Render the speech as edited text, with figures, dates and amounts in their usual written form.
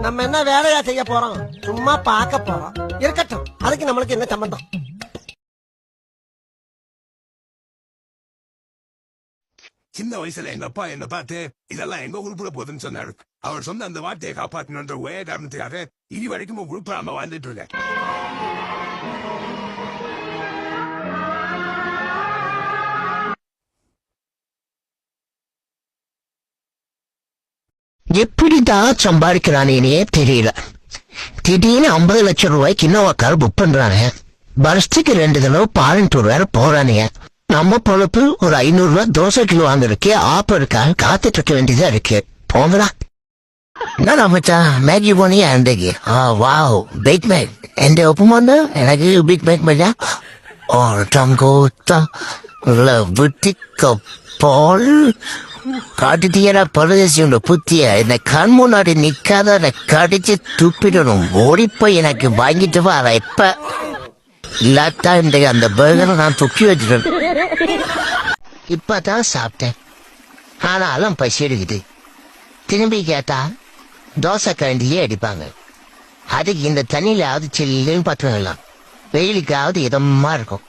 நம்ம என்ன வேலையா செய்ய போறோம்? சும்மா பார்க்க போறோம். இருக்கட்டும், அதுக்கு நம்மளுக்கு என்ன சம்பந்தம்? சின்ன வயசுல எங்க அப்பா என்ன பார்த்து இதெல்லாம் எங்க உருப்புட போகுதுன்னு சொன்னாரு. அவர் சொன்ன அந்த வார்த்தையை காப்பாற்றணுன்ற ஒரே காரணத்துக்காக இனி வரைக்கும் உருப்படாம வாழ்ந்துட்டு இருக்கேன். எப்படிதான் சம்பாதிக்கிறானே தெரியல. திடீர்னு 50 லட்சம் ரூபாய்க்கு இன்னொரு கார் புக் பண்றானே. வருஷத்துக்கு 2 தடவை ஃபாரின் டூர் வேற போறானே. நம்ம பொழப்பு ஒரு 500 ரூபாய் தோசை கிலோ வாங்குறதுக்கே ஆப்பருக்காக காத்துட்டு இருக்க வேண்டியதா இருக்கு. போங்கடா. என்ன மச்சான், மேகி போனியா அன்றைக்கு? Wow, big Mac. எந்த ஒப்புமாண்டா எனக்கு பிக் மேக் மச்சா. தங்கோத்தா விட்டிக்கோல் காட்டுத்தீயரா பரதேசியோட புத்திய இந்த கண் முன்னாடி நிக்காத கடிச்சு துப்பிடணும். ஓடிப்போய் எனக்கு வாங்கிட்டு வா. இப்ப இல்லாட்டா இன்றைக்கு அந்த பர்கரை நான் துக்கி வச்சுட்டேன். இப்பதான் சாப்பிட்டேன், ஆனாலும் பசி எடுக்குது. திரும்பி கேட்டா தோசை கரண்டிலே அடிப்பாங்க. அதுக்கு இந்த தண்ணியிலாவது சில்லுன்னு பத்துலாம், வெயிலுக்காவது இதமா இருக்கும்.